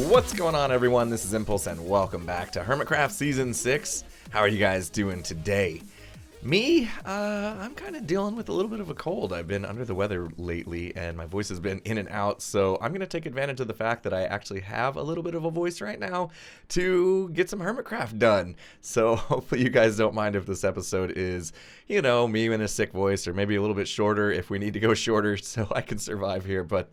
What's going on, everyone? This is Impulse, and welcome back to HermitCraft Season 6. How are you guys doing today? Me, I'm kind of dealing with a little bit of a cold. I've been under the weather lately, and my voice has been in and out, so I'm going to take advantage of the fact that I actually have a little bit of a voice right now to get some HermitCraft done. So hopefully you guys don't mind if this episode is, you know, me in a sick voice, or maybe a little bit shorter if we need to go shorter so I can survive here. But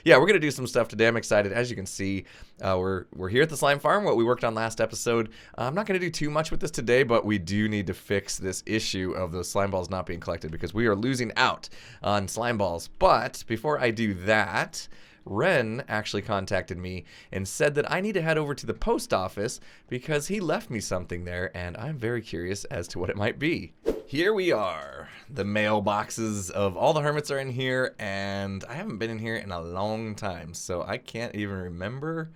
yeah, we're going to do some stuff today. I'm excited. As you can see, we're here at the slime farm, what we worked on last episode. I'm not going to do too much with this today, but we do need to fix this issue of those slime balls not being collected because we are losing out on slime balls. But before I do that, Ren actually contacted me and said that I need to head over to the post office because he left me something there, and I'm very curious as to what it might be. Here we are. The mailboxes of all the hermits are in here, and I haven't been in here in a long time, so I can't even remember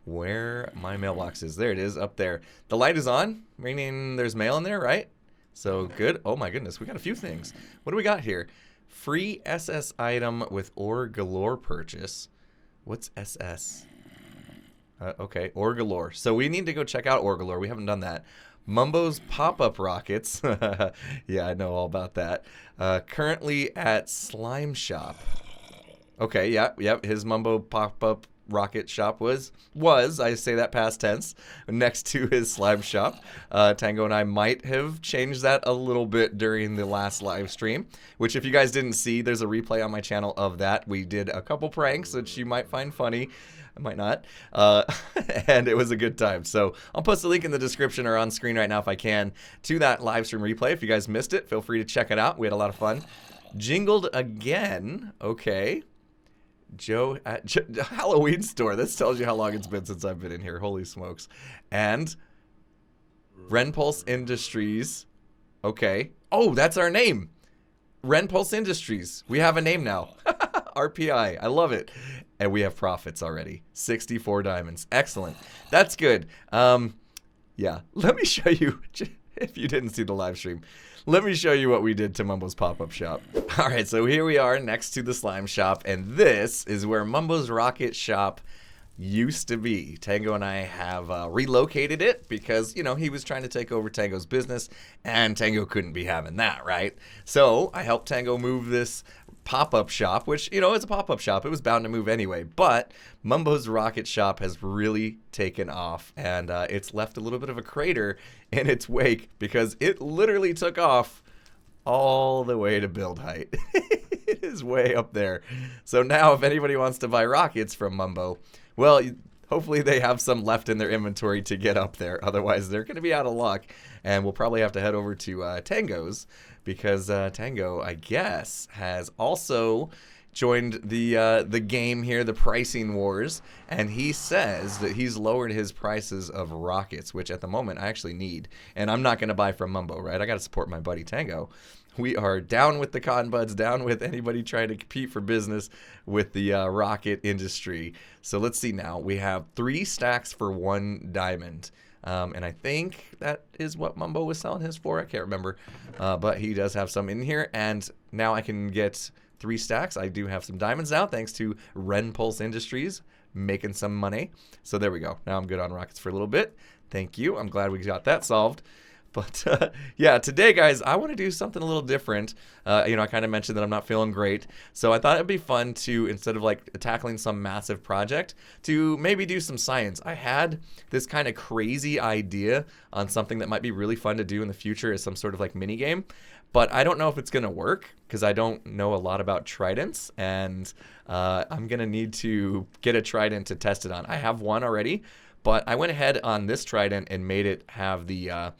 where my mailbox is. There it is, up there. The light is on, meaning there's mail in there, right? So good. Oh my goodness, we got a few things. What do we got here? Free SS item with ore galore purchase. What's SS? Okay, ore galore. So we need to go check out ore galore. We haven't done that. Mumbo's pop-up rockets. Yeah, I know all about that. Currently at slime shop. Okay, yeah, his Mumbo pop-up rocket shop was I say that past tense, next to his slime shop. Tango and I might have changed that a little bit during the last live stream, which if you guys didn't see, there's a replay on my channel of that. We did a couple pranks which you might find funny. I might not. And it was a good time. So I'll post the link in the description or on screen right now if I can to that live stream replay. If you guys missed it, feel free to check it out. We had a lot of fun. Jingled again. Okay. Joe at Halloween store. This tells you how long it's been since I've been in here. Holy smokes. And Renpulse Industries. Okay. Oh, that's our name. Renpulse Industries. We have a name now. RPI. I love it. And we have profits already. 64 diamonds. Excellent. That's good. Yeah. Let me show you, if you didn't see the live stream, let me show you what we did to Mumbo's pop-up shop. All right, so here we are next to the slime shop, and this is where Mumbo's rocket shop used to be. Tango and I have relocated it because, you know, he was trying to take over Tango's business, and Tango couldn't be having that, right? So I helped Tango move this pop-up shop, which, you know, it's a pop-up shop. It was bound to move anyway, but Mumbo's rocket shop has really taken off, and it's left a little bit of a crater in its wake because it literally took off all the way to build height. It is way up there. So now if anybody wants to buy rockets from Mumbo, well, hopefully they have some left in their inventory to get up there. Otherwise, they're going to be out of luck, and we'll probably have to head over to Tango's because Tango, I guess, has also joined the game here, the pricing wars, and he says that he's lowered his prices of rockets, which at the moment I actually need, and I'm not going to buy from Mumbo, right? I got to support my buddy Tango. We are down with the cotton buds, down with anybody trying to compete for business with the rocket industry. So let's see now. We have 3 stacks for 1 diamond. And I think that is what Mumbo was selling his for. I can't remember. But he does have some in here. And now I can get 3 stacks. I do have some diamonds now thanks to Renpulse Industries making some money. So there we go. Now I'm good on rockets for a little bit. Thank you. I'm glad we got that solved. But yeah, today, guys, I want to do something a little different. You know, I kind of mentioned that I'm not feeling great. So I thought it'd be fun to, instead of like tackling some massive project, to maybe do some science. I had this kind of crazy idea on something that might be really fun to do in the future as some sort of like mini game. But I don't know if it's going to work because I don't know a lot about tridents. And I'm going to need to get a trident to test it on. I have one already, but I went ahead on this trident and made it have the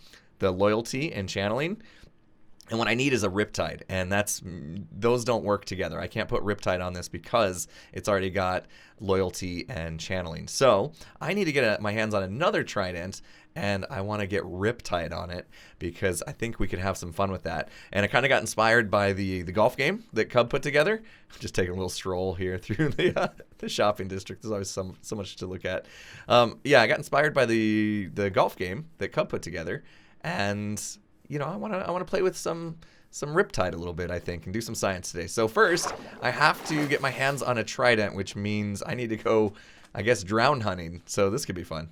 loyalty and channeling, and what I need is a Riptide, and those don't work together. I can't put Riptide on this because it's already got loyalty and channeling. So I need to get my hands on another Trident, and I want to get Riptide on it because I think we could have some fun with that. And I kind of got inspired by the golf game that Cub put together. I'm just taking a little stroll here through the shopping district. There's always so much to look at. Yeah, I got inspired by the golf game that Cub put together, and you know, I want to play with some some Riptide a little bit, I think, and do some science today. So first, I have to get my hands on a trident, which means I need to go, I guess, drown hunting. So this could be fun.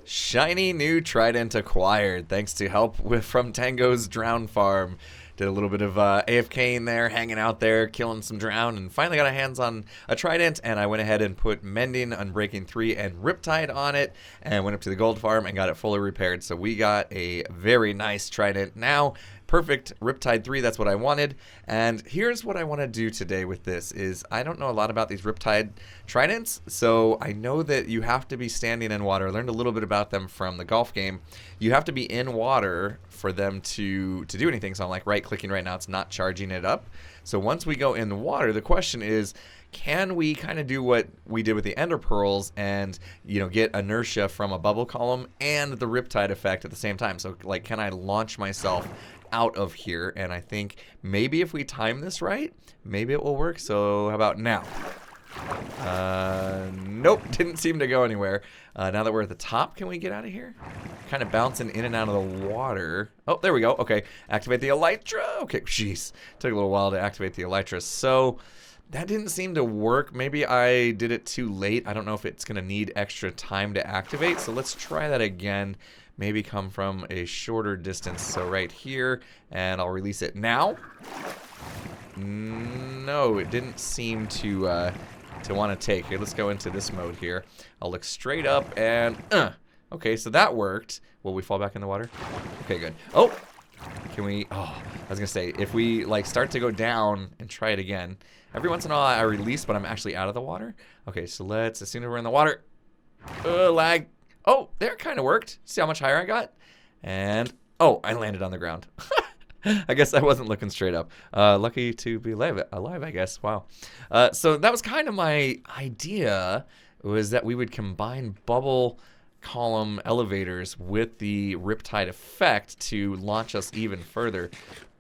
Shiny new trident acquired, thanks to help from Tango's drown farm. Did a little bit of AFK in there, hanging out there, killing some drown, and finally got our hands on a trident, and I went ahead and put Mending, Unbreaking 3, and Riptide on it, and went up to the gold farm and got it fully repaired. So we got a very nice trident now. Perfect Riptide 3, that's what I wanted. And here's what I want to do today with this is I don't know a lot about these Riptide tridents, so I know that you have to be standing in water. I learned a little bit about them from the golf game. You have to be in water for them to do anything. So I'm like right-clicking right now, it's not charging it up. So once we go in the water, the question is, can we kind of do what we did with the Ender Pearls and, you know, get inertia from a bubble column and the Riptide effect at the same time? So like, can I launch myself out of here? And I think maybe if we time this right, maybe it will work. So how about now? Nope, didn't seem to go anywhere. Now that we're at the top, can we get out of here? Kind of bouncing in and out of the water. Oh, there we go. Okay, activate the Elytra. Okay, jeez, took a little while to activate the Elytra. So that didn't seem to work. Maybe I did it too late. I don't know if it's going to need extra time to activate. So let's try that again. Maybe come from a shorter distance. So right here, and I'll release it now. No, it didn't seem to want to take. Here, let's go into this mode here. I'll look straight up and okay, so that worked. Will we fall back in the water? Okay, good. Oh, can we? Oh, I was gonna say, if we like start to go down and try it again. Every once in a while I release, but I'm actually out of the water. Okay, so let's, as soon as we're in the water, lag. Oh, there, kind of worked. See how much higher I got? And oh, I landed on the ground. I guess I wasn't looking straight up. Lucky to be alive, I guess. Wow. So that was kind of my idea, was that we would combine bubble column elevators with the Riptide effect to launch us even further.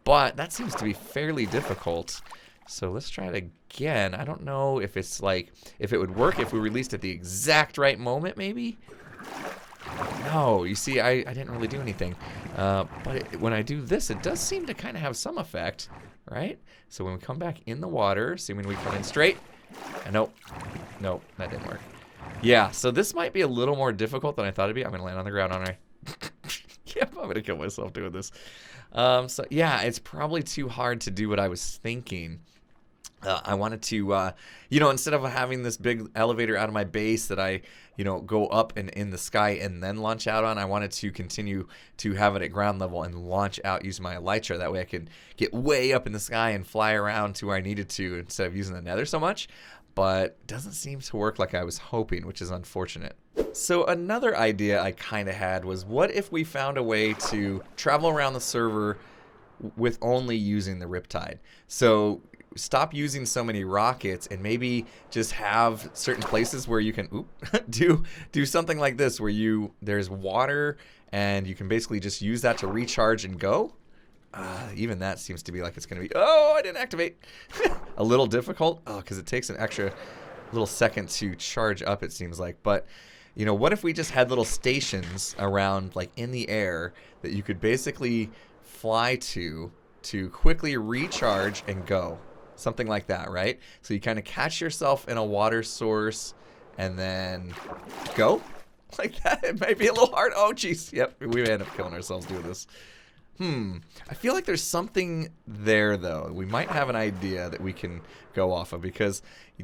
But that seems to be fairly difficult. So let's try it again. I don't know if it's like, if it would work if we released at the exact right moment, maybe? No, you see, I didn't really do anything. But when I do this, it does seem to kind of have some effect, right? So when we come back in the water, assuming we come in straight, and nope, that didn't work. Yeah, so this might be a little more difficult than I thought it'd be. I'm gonna land on the ground, aren't I? Yep, I'm gonna kill myself doing this. So yeah, it's probably too hard to do what I was thinking. I wanted to, you know, instead of having this big elevator out of my base that I, you know, go up and in the sky and then launch out on, I wanted to continue to have it at ground level and launch out using my Elytra. That way I could get way up in the sky and fly around to where I needed to instead of using the nether so much. But it doesn't seem to work like I was hoping, which is unfortunate. So another idea I kind of had was, what if we found a way to travel around the server with only using the Riptide? So stop using so many rockets and maybe just have certain places where you can do something like this, where there's water and you can basically just use that to recharge and go. Even that seems to be like it's gonna be, oh, I didn't activate. A little difficult, because it takes an extra little second to charge up, it seems like. But you know, what if we just had little stations around, like in the air, that you could basically fly to quickly recharge and go? Something like that, right? So you kind of catch yourself in a water source and then go like that. It might be a little hard. Oh, jeez. Yep, we end up killing ourselves doing this. I feel like there's something there, though. We might have an idea that we can go off of, because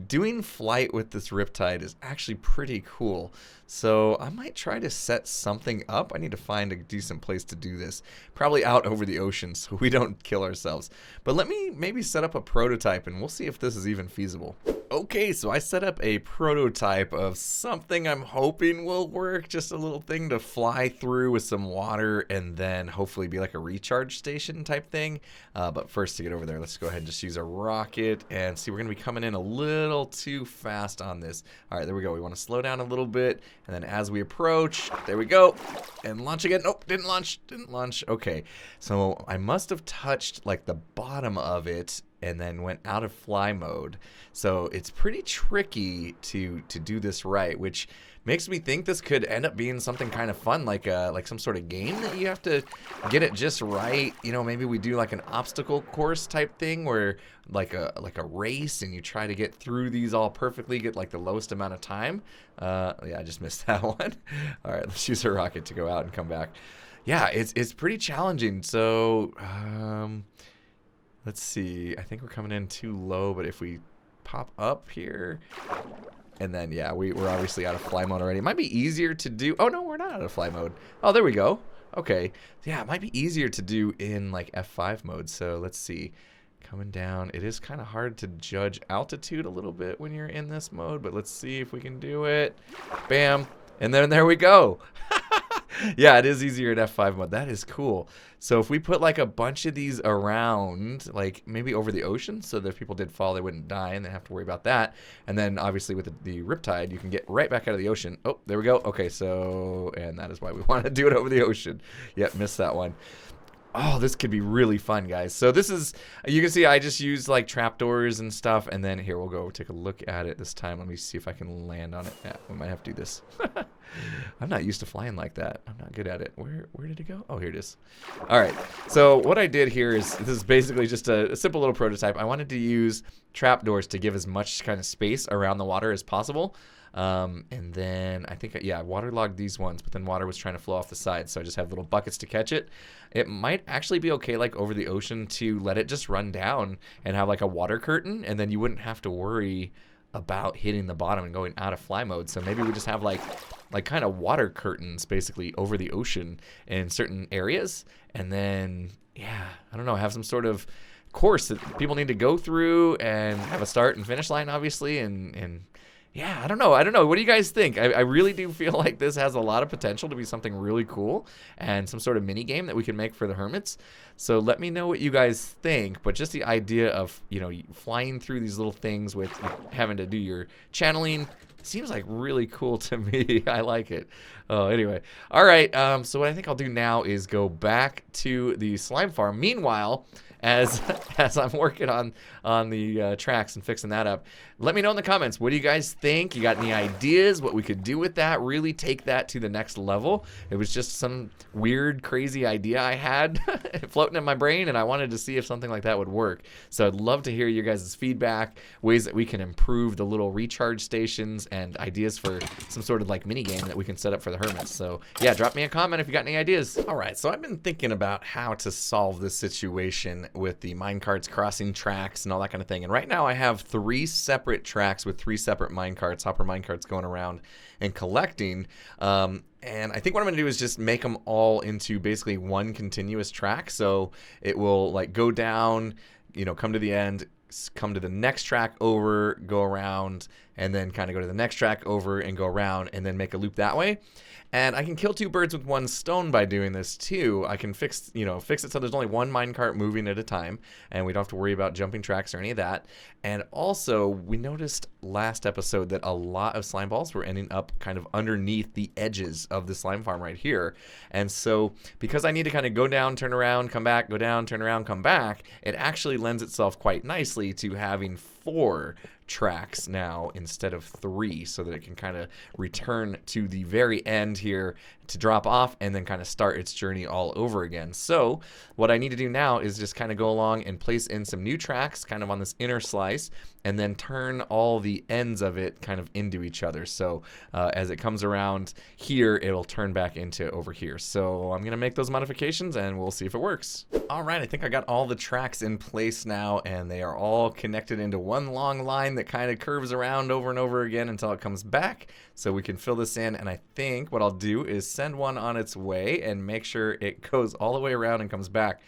doing flight with this Riptide is actually pretty cool. So I might try to set something up. I need to find a decent place to do this. Probably out over the ocean so we don't kill ourselves. But let me maybe set up a prototype and we'll see if this is even feasible. Okay, so I set up a prototype of something I'm hoping will work. Just a little thing to fly through with some water and then hopefully be like a recharge station type thing. But first, to get over there, let's go ahead and just use a rocket and see. We're going to be coming in a little too fast on this. All right, there we go. We want to slow down a little bit. And then as we approach, there we go. And launch again. Nope, didn't launch. Okay, so I must have touched like the bottom of it and then went out of fly mode. So it's pretty tricky to do this right, which makes me think this could end up being something kind of fun, like some sort of game that you have to get it just right. You know, maybe we do like an obstacle course type thing where like a race, and you try to get through these all perfectly, get like the lowest amount of time. Yeah, I just missed that one. All right, let's use a rocket to go out and come back. Yeah, it's pretty challenging. So let's see. I think we're coming in too low, but if we pop up here, and then, yeah, we're obviously out of fly mode already. It might be easier to do. Oh, no, we're not out of fly mode. Oh, there we go. Okay. Yeah, it might be easier to do in, like, F5 mode. So let's see. Coming down. It is kind of hard to judge altitude a little bit when you're in this mode, but let's see if we can do it. Bam. And then there we go. Yeah, it is easier in F5 mode. That is cool. So if we put like a bunch of these around, like maybe over the ocean, so that if people did fall, they wouldn't die and they have to worry about that. And then obviously with the Riptide, you can get right back out of the ocean. Oh, there we go. Okay, so, and that is why we want to do it over the ocean. Yep, missed that one. Oh, this could be really fun, guys. So this is, you can see I just used like trapdoors and stuff, and then here we'll go take a look at it this time. Let me see if I can land on it. Yeah, we might have to do this. I'm not used to flying like that. I'm not good at it. Where did it go? Oh, here it is. All right. So what I did here is, this is basically just a simple little prototype. I wanted to use trapdoors to give as much kind of space around the water as possible. And then I think, yeah, I waterlogged these ones, but then water was trying to flow off the side, so I just have little buckets to catch it. It might actually be okay, like over the ocean, to let it just run down and have like a water curtain, and then you wouldn't have to worry about hitting the bottom and going out of fly mode. So maybe we just have like kind of water curtains basically over the ocean in certain areas, and then, yeah, I don't know, have some sort of course that people need to go through and have a start and finish line, obviously, and yeah, I don't know. What do you guys think? I really do feel like this has a lot of potential to be something really cool and some sort of mini game that we can make for the Hermits. So let me know what you guys think. But just the idea of, you know, flying through these little things with having to do your channeling seems like really cool to me. I like it. Anyway. All right. So what I think I'll do now is go back to the slime farm. Meanwhile, as I'm working on the tracks and fixing that up, let me know in the comments, what do you guys think? You got any ideas what we could do with that? Really take that to the next level. It was just some weird, crazy idea I had floating in my brain, and I wanted to see if something like that would work. So I'd love to hear your guys' feedback, ways that we can improve the little recharge stations, and ideas for some sort of like mini game that we can set up for the Hermits. So yeah, drop me a comment if you got any ideas. All right, so I've been thinking about how to solve this situation with the minecarts crossing tracks and all that kind of thing. And right now I have 3 separate tracks with 3 separate minecarts, hopper minecarts, going around and collecting. And I think what I'm going to do is just make them all into basically one continuous track. So it will like go down, you know, come to the end, come to the next track over, go around, and then kind of go to the next track over and go around, and then make a loop that way. And I can kill 2 birds with 1 stone by doing this too. I can fix it so there's only 1 minecart moving at a time, and we don't have to worry about jumping tracks or any of that. And also, we noticed last episode that a lot of slime balls were ending up kind of underneath the edges of the slime farm right here. And so, because I need to kind of go down, turn around, come back, go down, turn around, come back, it actually lends itself quite nicely to having 4 tracks now instead of 3, so that it can kind of return to the very end here to drop off and then kind of start its journey all over again. So what I need to do now is just kind of go along and place in some new tracks kind of on this inner slice, and then turn all the ends of it kind of into each other. So as it comes around here, it'll turn back into over here. So I'm gonna make those modifications and we'll see if it works. All right, I think I got all the tracks in place now, and they are all connected into one long line that kind of curves around over and over again until it comes back. So we can fill this in, and I think what I'll do is send one on its way and make sure it goes all the way around and comes back.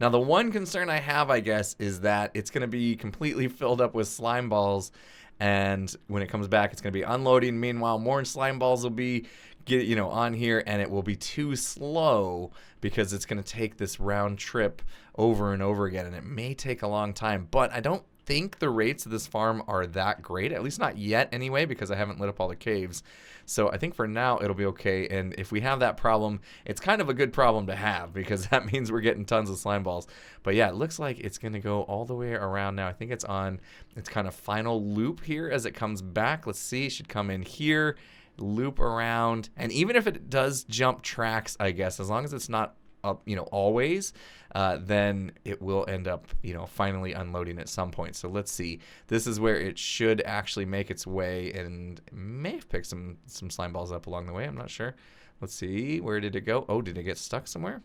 Now, the one concern I have, I guess, is that it's going to be completely filled up with slime balls, and when it comes back, it's going to be unloading. Meanwhile, more slime balls will be on here, and it will be too slow because it's going to take this round trip over and over again, and it may take a long time. But I don't think the rates of this farm are that great, at least not yet anyway, because I haven't lit up all the caves. So I think for now it'll be okay, and if we have that problem, it's kind of a good problem to have, because that means we're getting tons of slime balls. But yeah, it looks like it's going to go all the way around now. I think it's on its kind of final loop here as it comes back. Let's see, it should come in here, loop around, and even if it does jump tracks, I guess, as long as it's not up, you know, always, then it will end up, you know, finally unloading at some point. So let's see. This is where it should actually make its way, and may have picked some slime balls up along the way. I'm not sure. Let's see. Where did it go? Oh, did it get stuck somewhere?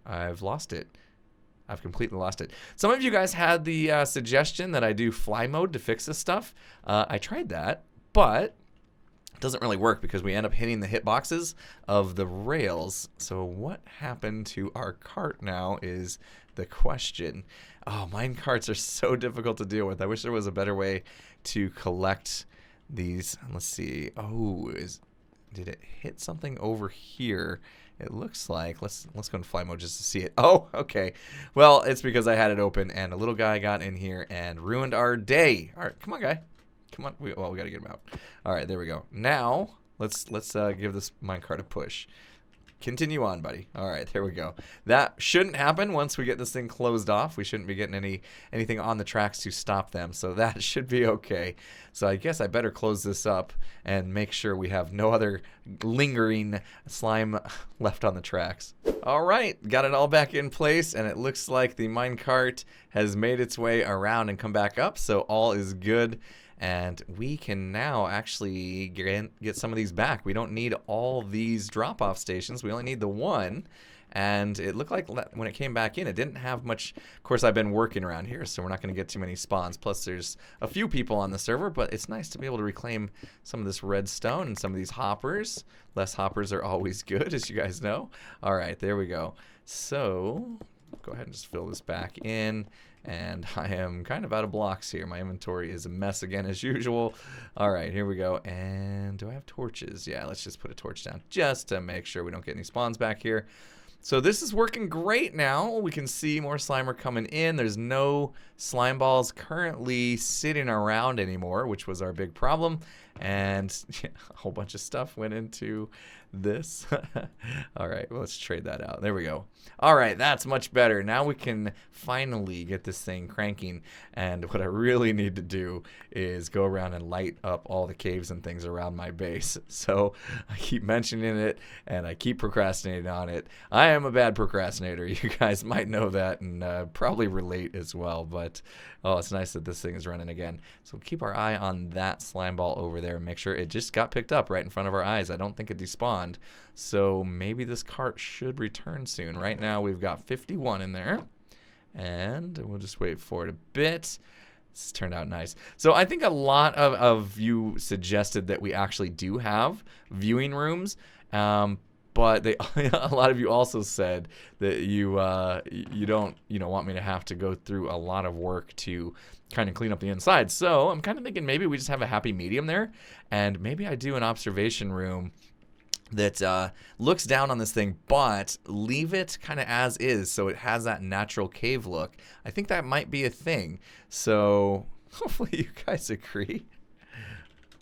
I've lost it. I've completely lost it. Some of you guys had the suggestion that I do fly mode to fix this stuff. I tried that, but it doesn't really work because we end up hitting the hitboxes of the rails. So what happened to our cart now is the question. Oh, mine carts are so difficult to deal with. I wish there was a better way to collect these. Let's see. Oh, did it hit something over here? It looks like. Let's go in fly mode just to see it. Oh, okay. Well, it's because I had it open and a little guy got in here and ruined our day. All right, come on, guy. Come on. We got to get him out. All right, there we go. Now, let's give this minecart a push. Continue on, buddy. All right, there we go. That shouldn't happen once we get this thing closed off. We shouldn't be getting anything on the tracks to stop them, so that should be okay. So I guess I better close this up and make sure we have no other lingering slime left on the tracks. All right, got it all back in place, and it looks like the minecart has made its way around and come back up, so all is good. And we can now actually get some of these back. We don't need all these drop-off stations. We only need the one. And it looked like when it came back in, it didn't have much. Of course, I've been working around here, so we're not going to get too many spawns. Plus, there's a few people on the server, but it's nice to be able to reclaim some of this redstone and some of these hoppers. Less hoppers are always good, as you guys know. All right, there we go. So go ahead and just fill this back in. And I am kind of out of blocks here. My inventory is a mess again as usual. All right, here we go. And do I have torches? Yeah, let's just put a torch down just to make sure we don't get any spawns back here. So this is working great now. We can see more slimer coming in. There's no slime balls currently sitting around anymore, which was our big problem. And yeah, a whole bunch of stuff went into this. All right, well, let's trade that out. There we go. All right, that's much better. Now we can finally get this thing cranking. And what I really need to do is go around and light up all the caves and things around my base. So I keep mentioning it and I keep procrastinating on it. I am a bad procrastinator. You guys might know that and probably relate as well. But oh, it's nice that this thing is running again. So keep our eye on that slime ball over there and make sure it just got picked up right in front of our eyes. I don't think it despawned. So maybe this cart should return soon. Right now we've got 51 in there. And we'll just wait for it a bit. This turned out nice. So I think a lot of you suggested that we actually do have viewing rooms. But a lot of you also said that you don't want me to have to go through a lot of work to kind of clean up the inside. So I'm kind of thinking maybe we just have a happy medium there, and maybe I do an observation room that looks down on this thing, but leave it kind of as is, so it has that natural cave look. I think that might be a thing. So hopefully you guys agree.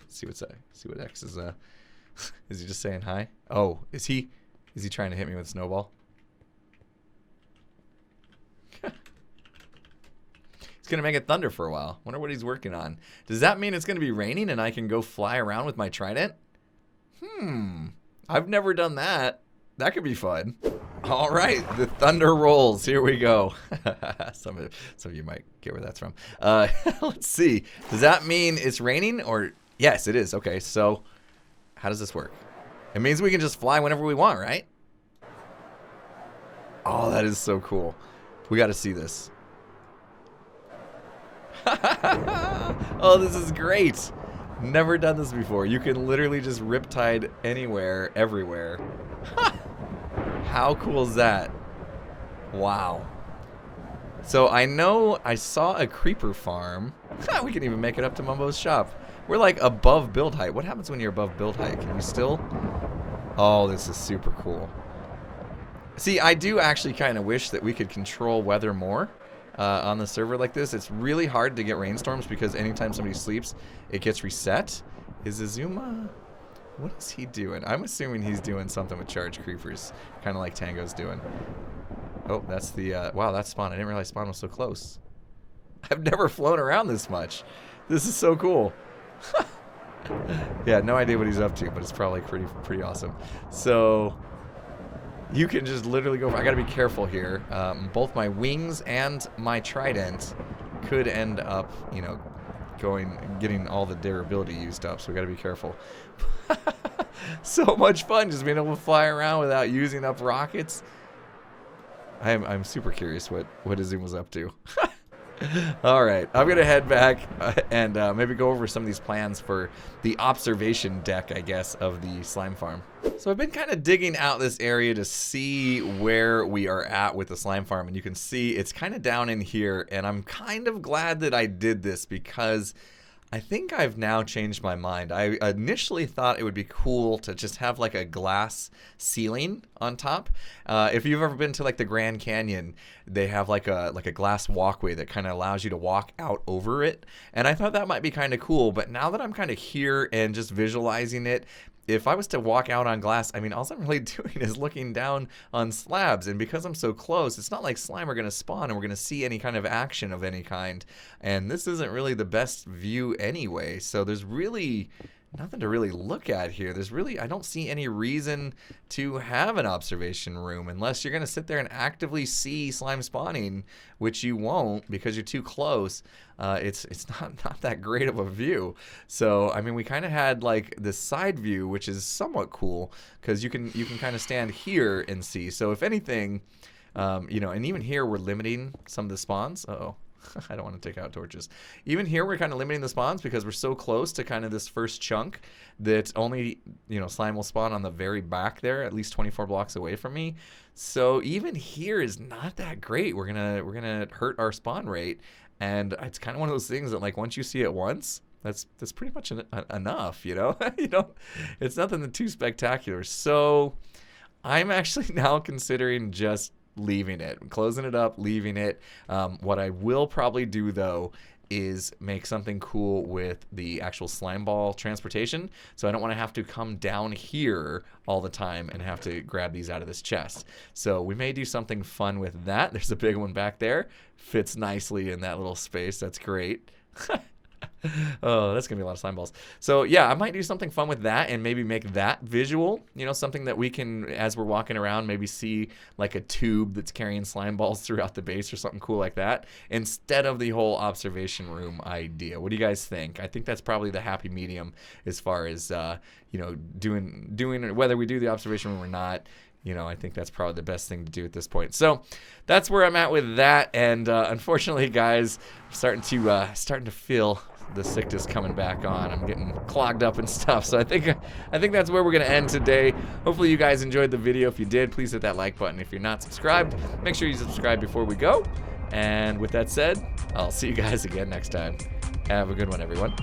See what X is. Is he just saying hi? Oh, is he trying to hit me with a snowball? He's gonna make it thunder for a while. Wonder what he's working on. Does that mean it's gonna be raining and I can go fly around with my trident? I've never done that. That could be fun. All right, the thunder rolls. Here we go. Some of you might get where that's from. Let's see. Does that mean it's raining or? Yes, it is. Okay, so how does this work? It means we can just fly whenever we want, right? Oh, that is so cool. We got to see this. Oh, this is great. Never done this before. You can literally just Riptide anywhere, everywhere. How cool is that? Wow. So I know I saw a creeper farm. We can even make it up to Mumbo's shop. We're like above build height. What happens when you're above build height? Can you still? Oh, this is super cool. See, I do actually kind of wish that we could control weather more. on the server like this. It's really hard to get rainstorms because anytime somebody sleeps, it gets reset. Is Azuma... What is he doing? I'm assuming he's doing something with charge creepers, kind of like Tango's doing. Oh, that's the, wow, that's Spawn. I didn't realize Spawn was so close. I've never flown around this much. This is so cool. Yeah, no idea what he's up to, but it's probably pretty awesome. So, you can just literally go, I gotta be careful here. Both my wings and my trident could end up, you know, getting all the durability used up, so we gotta be careful. So much fun just being able to fly around without using up rockets. I'm super curious what Azuma's up to. Alright, I'm gonna head back and maybe go over some of these plans for the observation deck, I guess, of the slime farm. So I've been kind of digging out this area to see where we are at with the slime farm, and you can see it's kind of down in here, and I'm kind of glad that I did this because I think I've now changed my mind. I initially thought it would be cool to just have like a glass ceiling on top. If you've ever been to like the Grand Canyon, they have like a glass walkway that kind of allows you to walk out over it. And I thought that might be kind of cool, but now that I'm kind of here and just visualizing it, if I was to walk out on glass, I mean, all I'm really doing is looking down on slabs, and because I'm so close, it's not like slime are going to spawn and we're going to see any kind of action of any kind, and this isn't really the best view anyway, so there's really nothing to really look at here. I don't see any reason to have an observation room unless you're going to sit there and actively see slime spawning, which you won't because you're too close. It's not that great of a view. So, I mean, we kind of had like this side view, which is somewhat cool because you can kind of stand here and see. So if anything, you know, and even here we're limiting some of the spawns. Uh-oh. I don't want to take out torches. Even here, we're kind of limiting the spawns because we're so close to kind of this first chunk that only, you know, slime will spawn on the very back there, at least 24 blocks away from me. So even here is not that great. We're gonna hurt our spawn rate, and it's kind of one of those things that like once you see it once, that's pretty much enough, you know. It's nothing too spectacular. So I'm actually now considering just leaving it, closing it up, leaving it. What I will probably do though is make something cool with the actual slime ball transportation, so I don't want to have to come down here all the time and have to grab these out of this chest. So we may do something fun with that. There's a big one back there, fits nicely in that little space. That's great. Oh, that's gonna be a lot of slime balls. So yeah, I might do something fun with that and maybe make that visual, you know, something that we can, as we're walking around, maybe see like a tube that's carrying slime balls throughout the base or something cool like that, instead of the whole observation room idea. What do you guys think? I think that's probably the happy medium as far as you know, doing whether we do the observation room or not. You know, I think that's probably the best thing to do at this point. So that's where I'm at with that. And unfortunately, guys, I'm starting to feel the sickness coming back on. I'm getting clogged up and stuff. So I think that's where we're gonna end today. Hopefully you guys enjoyed the video. If you did, please hit that like button. If you're not subscribed, make sure you subscribe before we go. And with that said, I'll see you guys again next time. Have a good one, everyone.